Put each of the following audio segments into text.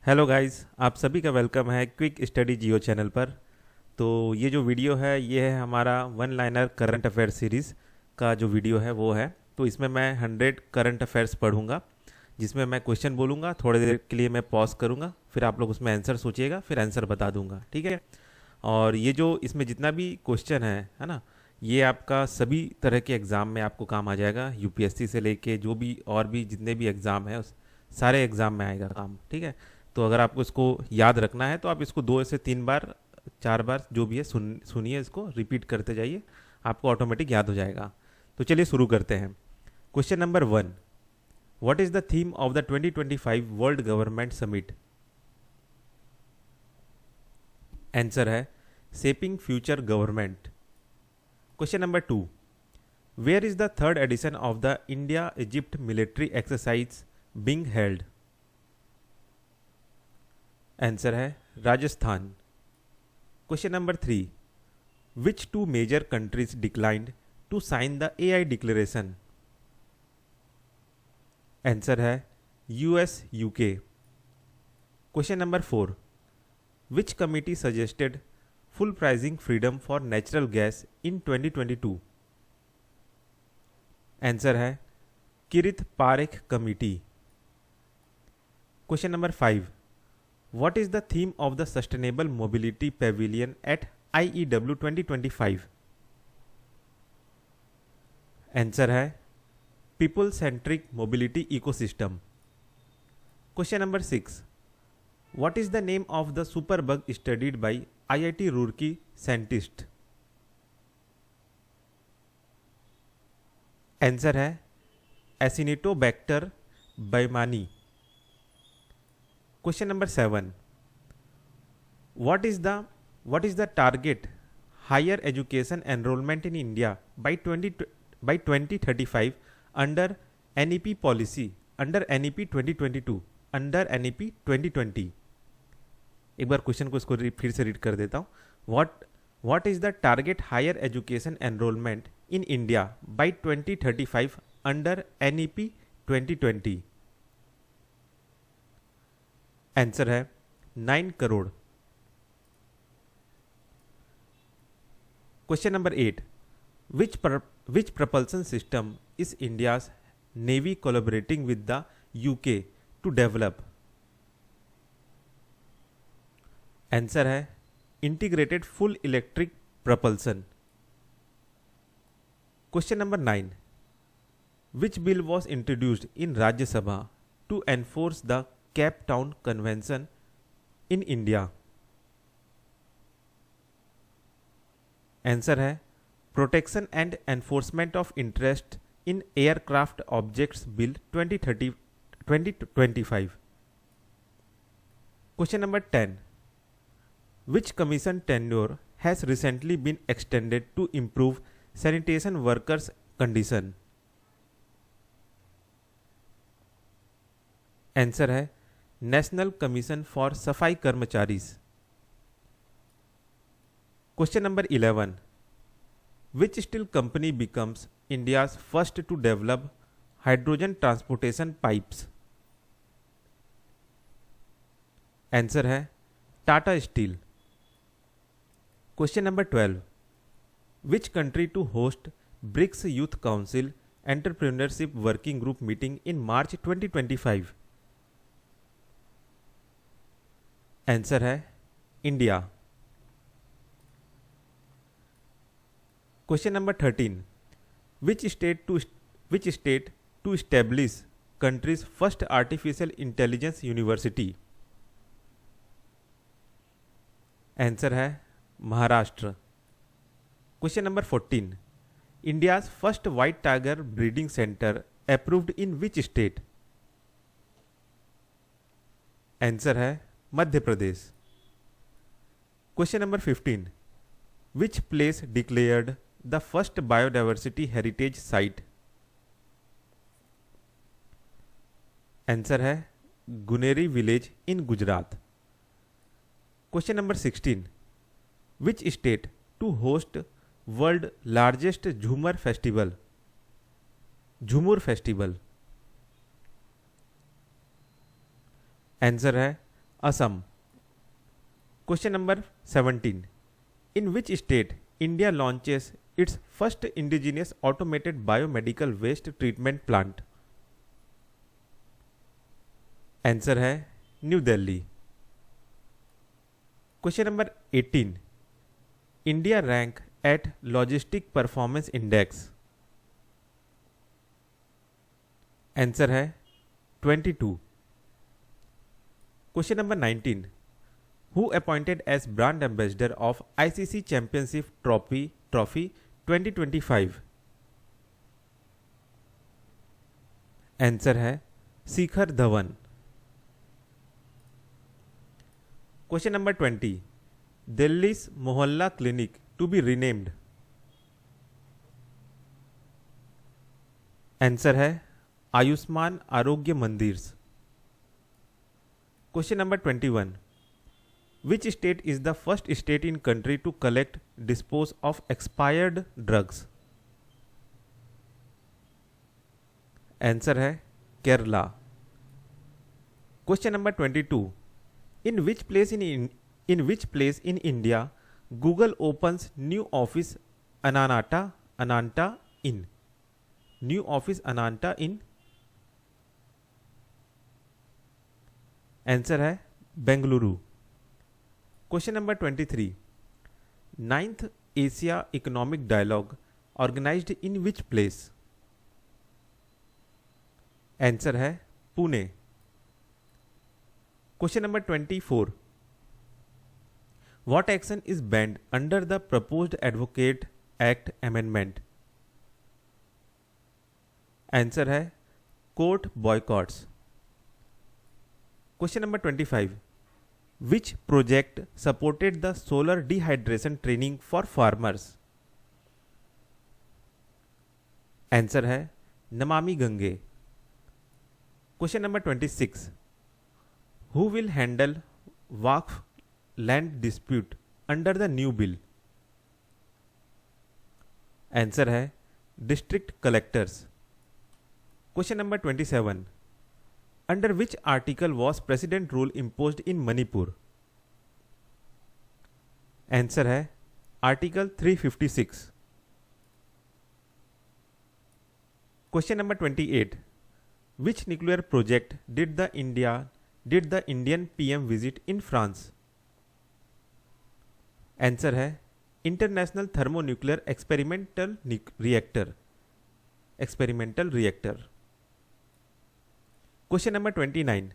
Hello guys, आप सभी का वेलकम है क्विक स्टडी जियो चैनल पर। तो ये जो वीडियो है ये है हमारा one liner current affair series का जो वीडियो है वो है। तो इसमें मैं 100 करंट अफेयर्स पढ़ूंगा, जिसमें मैं क्वेश्चन बोलूँगा, थोड़ी देर के लिए मैं पॉज करूँगा, फिर आप लोग उसमें आंसर सोचिएगा, फिर आंसर बता दूंगा, ठीक है। और ये जो इसमें जितना भी क्वेश्चन है ना, ये आपका सभी तरह के एग्ज़ाम में आपको काम आ जाएगा। यूपीएससी से लेके जो भी और भी जितने भी एग्ज़ाम है उस सारे एग्ज़ाम में आएगा काम, ठीक है। तो अगर आपको इसको याद रखना है तो आप इसको 2 से 3 बार 4 बार जो भी है सुनिए, इसको रिपीट करते जाइए, आपको ऑटोमेटिक याद हो जाएगा। तो चलिए शुरू करते हैं। Question number 1, what is the theme of the 2025 world government summit? Answer है shaping future government. Question number 2, where is the third edition of the India Egypt military exercise being held? Answer है Rajasthan. Question number 3, which two major countries declined to sign the AI declaration? Answer है US UK. Question number 4, which committee suggested full pricing freedom for natural gas in 2022? Answer है Kirit Parekh committee. Question number 5, what is the theme of the Sustainable Mobility Pavilion at IEW 2025? Answer है people centric mobility ecosystem. Question number 6, what is the name of the superbug studied by IIT Roorkee scientist? Answer है Acinetobacter बैमानी। Question number 7, what is the target higher education enrollment in India by 2035 under NEP policy, under NEP 2022, under NEP 2020? एक बार question को इसको फिर से read कर देता हूँ। what is the target higher education enrollment in India by 2035 under NEP 2020? Answer है 9 crore. Question number 8, which propulsion system is India's navy collaborating with the UK to develop? Answer है integrated full electric propulsion. Question number 9, which bill was introduced in Rajya Sabha to enforce the Cape Town convention in India? Answer है protection and enforcement of interest in aircraft objects bill 2025। Question number 10, which commission tenure has recently been extended to improve sanitation workers condition? Answer है national commission for Safai Karamcharis. Question number 11, which steel company becomes India's first to develop hydrogen transportation pipes? Answer है Tata steel. Question number 12, which country to host BRICS youth council entrepreneurship working group meeting in March 2025? Answer है India. Question number 13, which state to establish country's first artificial intelligence university? Answer है Maharashtra. Question number 14, India's first white tiger breeding centre approved in which state? Answer है Madhya Pradesh. Question number 15, which place declared the first biodiversity heritage site? Answer है Guneri village in Gujarat. Question number 16, which state to host world largest Jhumoir festival? Jhumoir festival. Answer है Assam. Question number 17, in which state India launches its first indigenous automated biomedical waste treatment plant? Answer है new Delhi. Question number 18, India rank at logistic performance index? Answer है 22। Question number 19, who appointed as brand ambassador of ICC championship trophy 2025? Answer है Shikhar Dhawan. Question number 20, Delhi's mohalla clinic to be renamed? Answer है Ayushman Arogya Mandir. Question number 21, which state is the first state in country to collect dispose of expired drugs? Answer है Kerala. Question number 22, in which place in India Google opens new office Ananta in? New office Ananta in? Answer है Bengaluru. Question number 23, ninth Asia economic dialogue organised in which place? Answer है Pune. Question number 24, what action is banned under the proposed advocate act amendment? Answer है court boycotts. Question number 25, which project supported the solar dehydration training for farmers? Answer है Namami Gange. Question number 26, who will handle Waqf land dispute under the new bill? Answer है district collectors. Question number 27, under which article was president rule imposed in Manipur? Answer है article 356। Question number 28, which nuclear project did the Indian PM visit in France? Answer है international thermonuclear experimental reactor. Question number 29,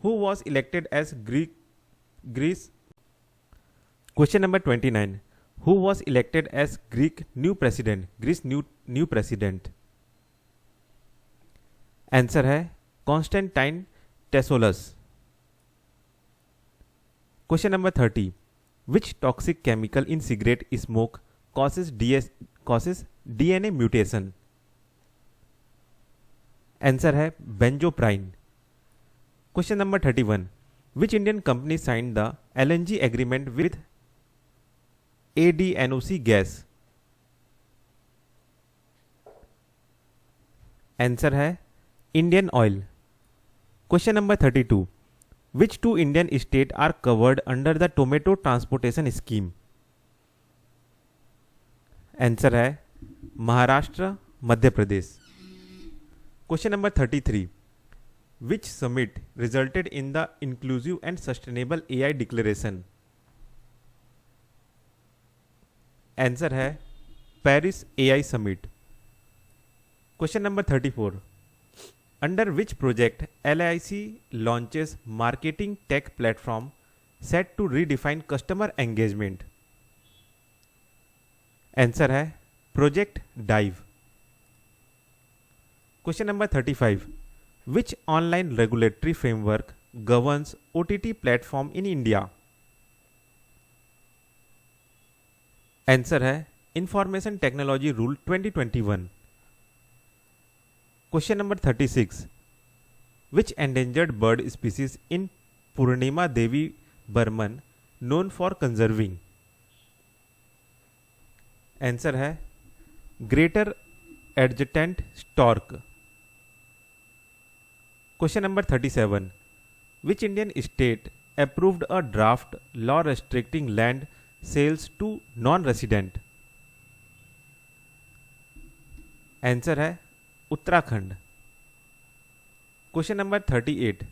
who was elected as Greece? Question number 29, who was elected as Greece new president? Answer है Constantine Tasoulas. Question number 30, which toxic chemical in cigarette smoke causes DNA mutation? Answer है benzopyrene. Question number 31, which Indian company signed the LNG agreement with ADNOC gas? Answer है Indian Oil. Question number 32, which two Indian state are covered under the tomato transportation scheme? Answer है Maharashtra, Madhya Pradesh. Question number 33, which summit resulted in the inclusive and sustainable AI declaration? Answer है Paris AI summit. Question number 34, under which project LIC launches marketing tech platform set to redefine customer engagement? Answer है project dive. Question number 35, which online regulatory framework governs OTT platform in India? Answer है information technology rule 2021। Question number 36, which endangered bird species in Purnima Devi Barman known for conserving? Answer है greater adjutant stork. Question number 37, Which Indian state approved a draft law restricting land sales to non-resident? Answer है Uttarakhand. Question number 38।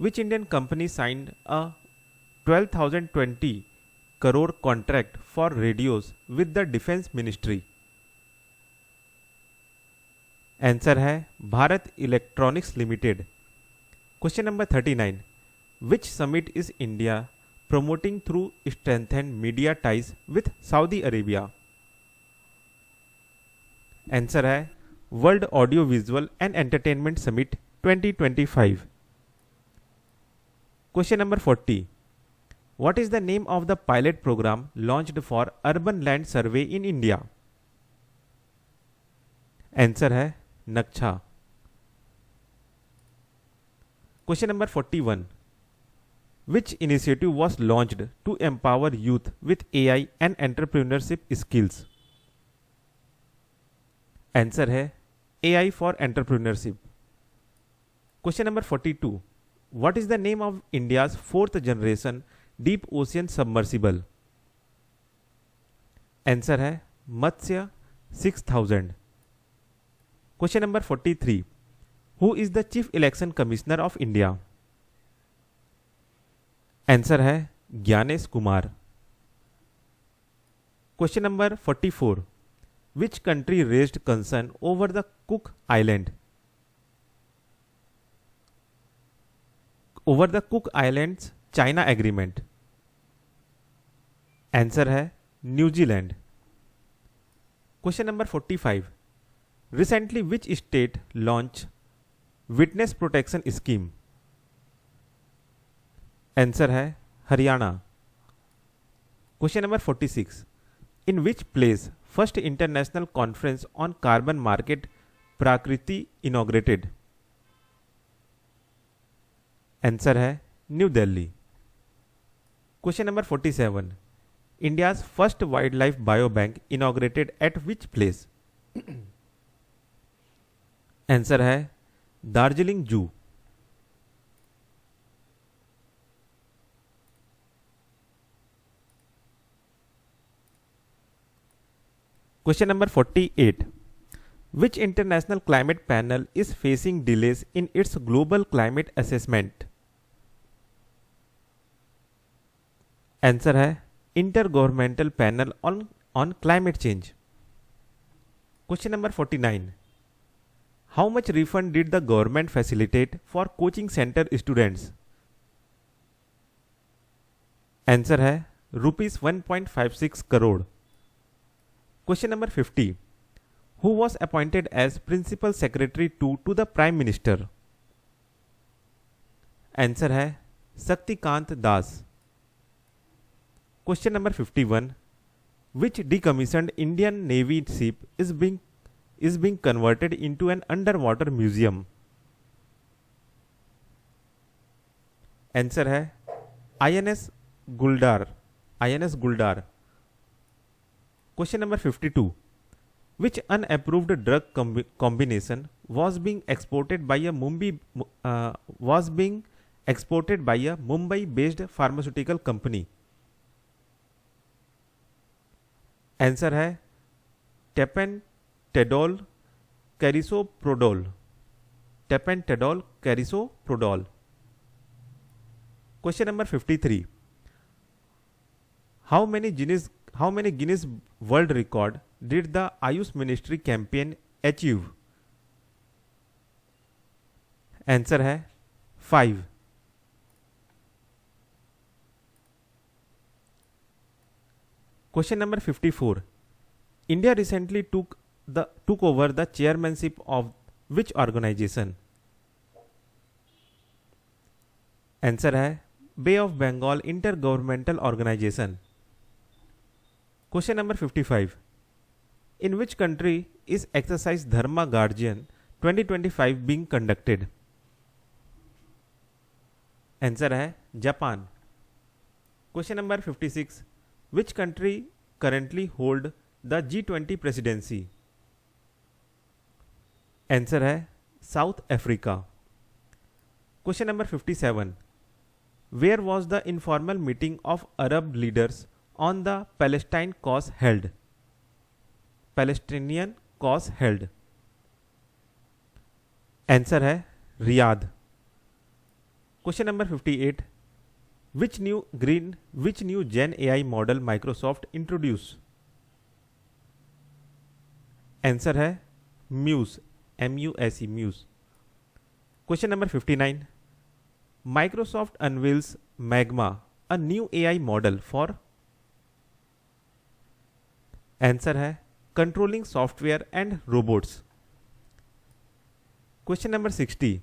Which Indian company signed a 12,020 crore contract for radios with the Defense Ministry? Answer है Bharat electronics limited. Question number 39। Which summit is India promoting through strengthened media ties with Saudi Arabia? Answer है world audio visual and entertainment summit 2025। Question number 40। What is the name of the pilot program launched for urban land survey in India? Answer है नक्शा। Question number 41। Which initiative was launched to empower youth with AI and entrepreneurship skills? Answer है AI for entrepreneurship। Question number 42। What is the name of India's fourth generation deep ocean submersible? Answer है Matsya 6000। Question number 43। Who is the Chief Election Commissioner of India? Answer है Gyanesh Kumar. Question number 44। Which country raised concern over the Cook Island? Over the Cook Islands China Agreement? Answer है New Zealand. Question number 45। Recently which state launched Witness Protection Scheme? Answer है Haryana. Question number 46। In which place first international conference on carbon market Prakriti inaugurated? Answer है new Delhi. Question number 47। India's first wildlife biobank inaugurated at which place? Answer है Darjeeling zoo. Question number 48। Which international climate panel is facing delays in its global climate assessment? Answer है intergovernmental panel on climate change. Question number 49। How much refund did the government facilitate for coaching centre students? Answer है ₹1.56 crore. Question number 50। Who was appointed as principal secretary to the prime minister? Answer है Shaktikanta Das. Question number 51। Which decommissioned Indian Navy ship is being converted into an underwater museum? Answer है INS गुलदार। Question number 52। Which unapproved drug combination was being exported by a Mumbai-based pharmaceutical company? Answer है tapentadol carisoprodol. Question number 53। How many Guinness World Record did the Ayush Ministry campaign achieve? Answer है 5। Question number 54। India recently took over the chairmanship of which organization? Answer है bay of Bengal intergovernmental organisation. Question number 55। In which country is exercise Dharma Guardian 2025 being conducted? Answer है Japan. Question number 56। Which country currently hold the G20 presidency? Answer है South Africa. Question number 57। Where was the informal meeting of Arab leaders on the Palestine cause held? Palestinian cause held. Answer है Riyadh. Question number 58, which new gen AI model Microsoft introduce? Answer है Muse, MUSE, Muse. Question number 59, Microsoft unveils Magma, a new AI model for? Answer है controlling software and robots. Question number 60,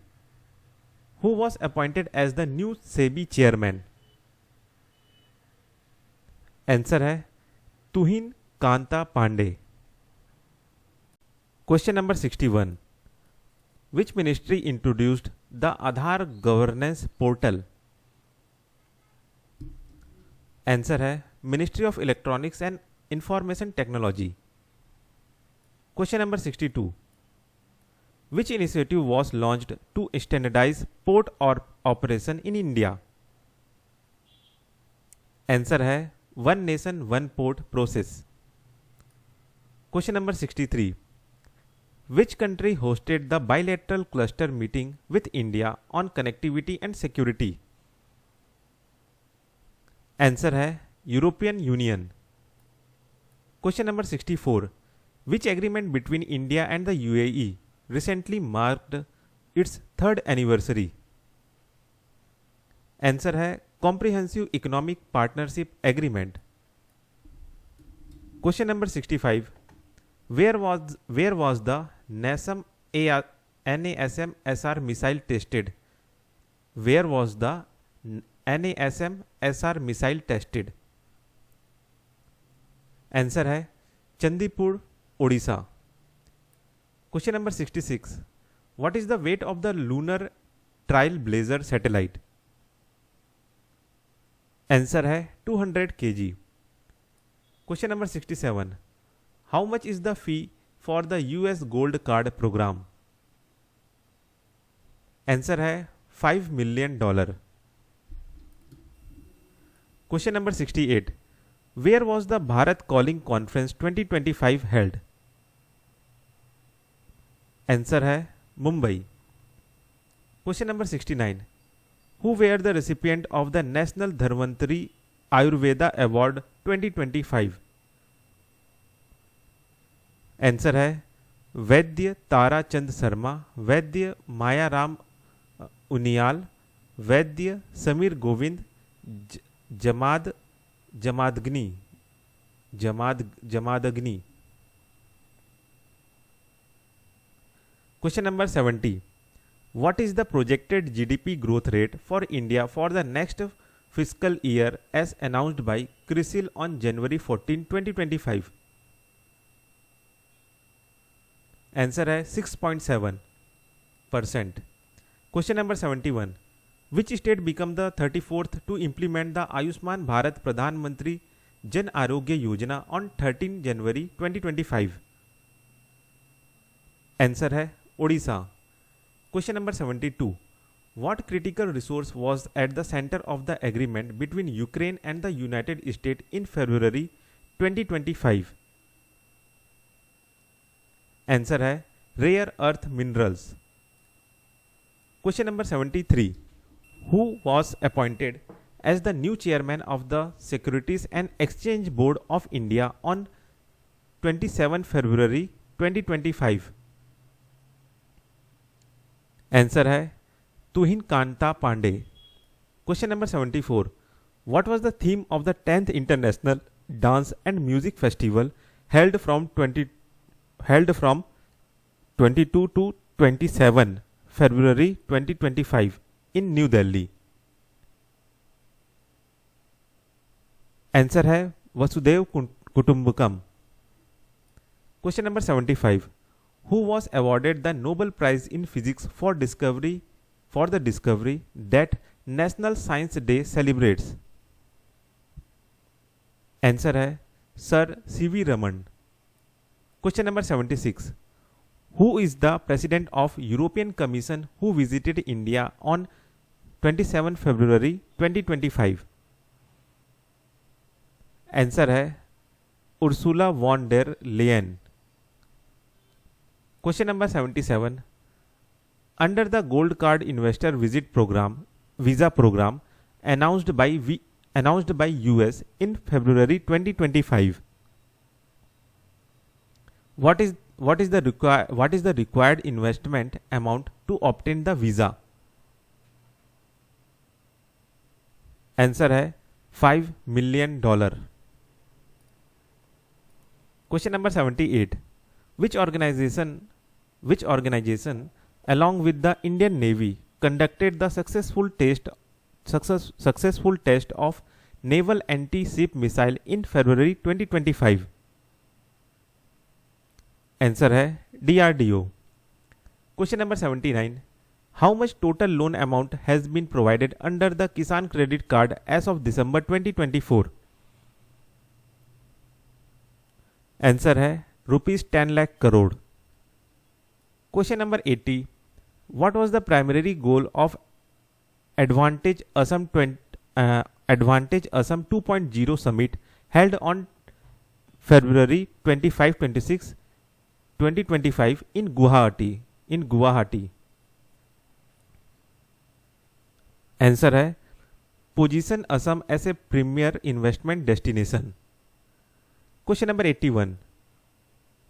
who was appointed as the new SEBI chairman? Answer है Tuhin Kanta Pandey. Question number 61, which ministry introduced the Aadhaar governance portal? Answer है ministry of electronics and information technology. Question number 62, which initiative was launched to standardise port और operation in India? Answer है one nation one port process. Question number 63, which country hosted the bilateral cluster meeting with India on connectivity and security? Answer है European Union. Question number 64, which agreement between India and the UAE recently marked its 3rd anniversary? Answer है comprehensive economic partnership agreement. Question number 65, where was the NASM SR missile tested? Where was the NASM SR missile tested? Answer है Chandipur, Odisha. Question number 66, what is the weight of the lunar trailblazer satellite? Answer है 200 kg। Question number 67, how much is the fee for the US Gold Card program? Answer है $5 million। Question number 68, where was the Bharat Calling Conference 2025 held? Answer है Mumbai. Question number 69, who were the recipient of the National Dharmantari Ayurveda Award 2025? Answer है Vaidya Tarachand Sharma, Vaidya Mayaram Uniyal, Vaidya Sameer Govind, Jamadagni. Question number 70, what is the projected GDP growth rate for India for the next fiscal year as announced by CRISIL on January 14, 2025? Answer है 6.7%। Question number 71, which state become the 34th to implement the Ayushman Bharat Pradhan Mantri Jan Arogya Yojana on 13 January 2025? Answer है Odisha. Question number 72, what critical resource was at the center of the agreement between Ukraine and the United States in February 2025? Answer है rare earth minerals. Question number 73, who was appointed as the new chairman of the Securities and Exchange Board of India on 27 February 2025? Answer है Tuhin Kanta Pandey. Question number 74, what was the theme of the 10th International Dance and Music Festival held from 22 to 27 February 2025 in New Delhi? Answer है Vasudev Kutumbakam. Question number 75, who was awarded the Nobel Prize in Physics for the discovery that National Science Day celebrates? Answer है Sir CV Raman. Question number 76, who is the president of European Commission who visited India on 27 फरवरी 2025। Answer है Ursula von der Leyen. Question number 77, under the gold card investor visit program visa program announced by US in February 2025, what is the required investment amount to obtain the visa? Answer है $5 million। Question number 78, which organization along with the Indian Navy conducted the successful test of naval anti-ship missile in February 2025? Answer है DRDO। Question number 79, how much total loan amount has been provided under the Kisan Credit Card as of December 2024? Answer है ₹10 lakh crore. Question number 80, what was the primary goal of Advantage Assam 2.0 summit held on February 25-26, 2025 in Guwahati? Answer है position Assam as a premier investment destination. Question number 81,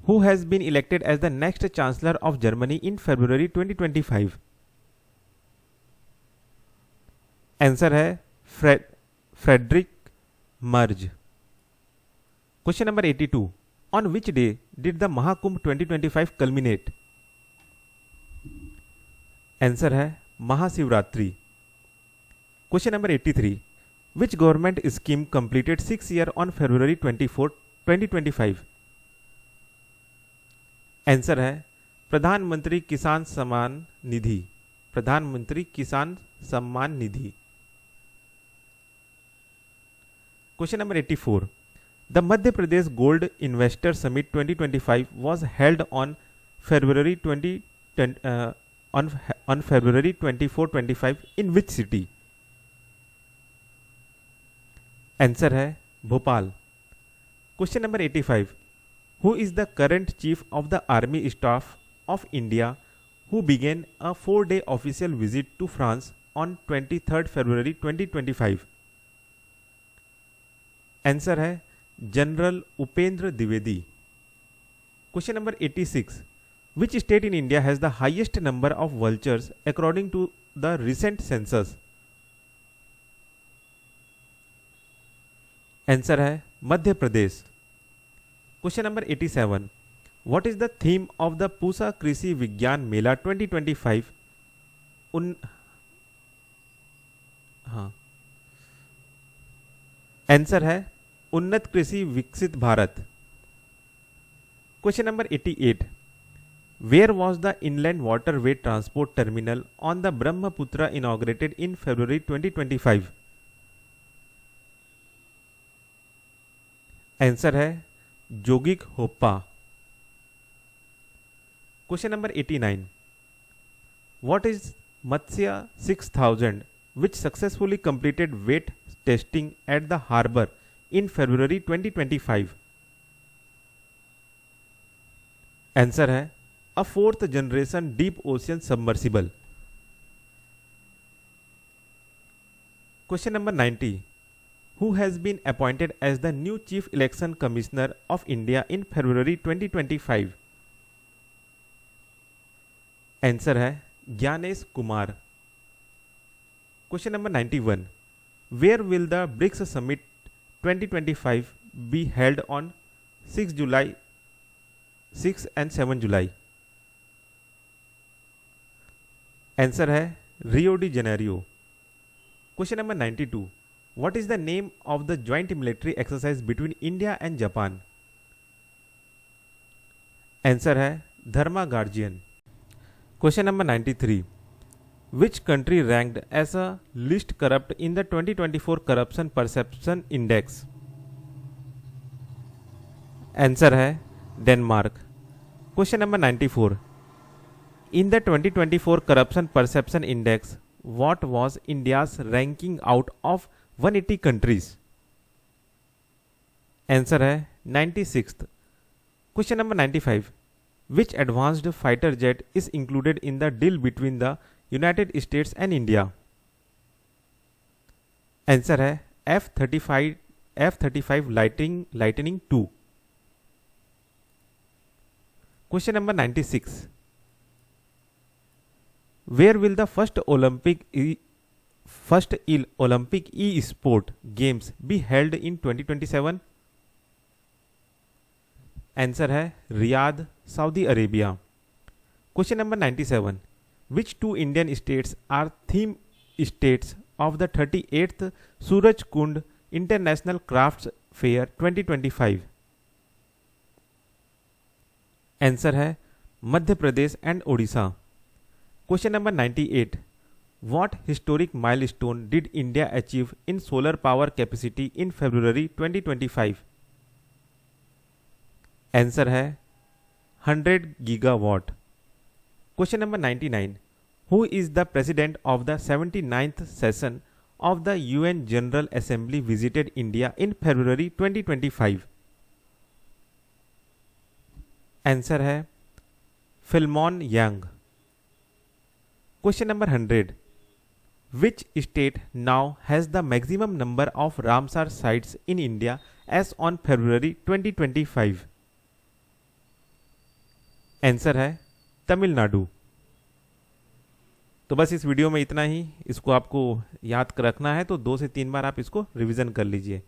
who has been elected as the next chancellor of Germany in February 2025? Answer है Friedrich Merz. Question number 82, on which day did the Mahakumbh 2025 culminate? Answer है Mahashivratri. Question number 83, which government scheme completed 6 years on February 24, 2025? Answer है Pradhan Mantri Kisan Samman Nidhi. Question number 84, the Madhya Pradesh gold investor summit 2025 was held on February 24-25 in which city? Answer है Bhopal. Question number 85, who is the current chief of the army staff of India who began a 4-day official visit to France on 23rd February 2025? Answer है general Upendra Dwivedi. Question number 86, which state in India has the highest number of vultures according to the recent census? Answer है Madhya Pradesh. Question number 87, what is the theme of the Pusa Krishi Vigyan Mela 2025? Answer है Unnat Krishi Viksit Bharat. Question number 88, where was the inland water way transport terminal on the Brahmaputra inaugurated in February 2025? Answer है Jogighopa. Question number 89, what is Matsya 6000 which successfully completed weight testing at the harbor in February 2025? Answer है a 4th generation deep ocean submersible। Question number 90, who has been appointed as the new Chief Election Commissioner of India in February 2025? Answer है Gyanesh Kumar. Question number 91, where will the BRICS Summit 2025 be held on 6 and 7 July? Answer है Rio de Janeiro. Question number 92, what is the name of the joint military exercise between India and Japan? Answer है Dharma Guardian. Question number 93, which country ranked as a least corrupt in the 2024 corruption perception index? Answer है Denmark. Question number 94, in the 2024 corruption perception index what was India's ranking out of 180 countries? Answer है 96th. Question number 95. Which advanced fighter jet is included in the deal between the United States and India? Answer है F-35 Lightning II. Question number 96. Where will the first Olympic e-sport games be held in 2027? Answer है Riyadh, Saudi Arabia. Question number 97. Which two Indian states are theme states of the 38th Suraj Kund International Crafts Fair 2025? Answer है Madhya Pradesh and Odisha. Question number 98. What historic milestone did India achieve in solar power capacity in February 2025? Answer है 100 gigawatt. Question number 99. Who is the president of the 79th session of the UN General Assembly visited India in February 2025? Answer है Philemon Yang. Question number 100. Which state now has the maximum number of Ramsar sites in India as on February 2025? Answer है तमिलनाडु. तो बस इस video में इतना ही. इसको आपको याद रखना है तो 2 से 3 बार आप इसको रिवीजन कर लीजिए.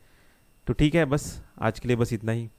तो ठीक है, बस आज के लिए बस इतना ही.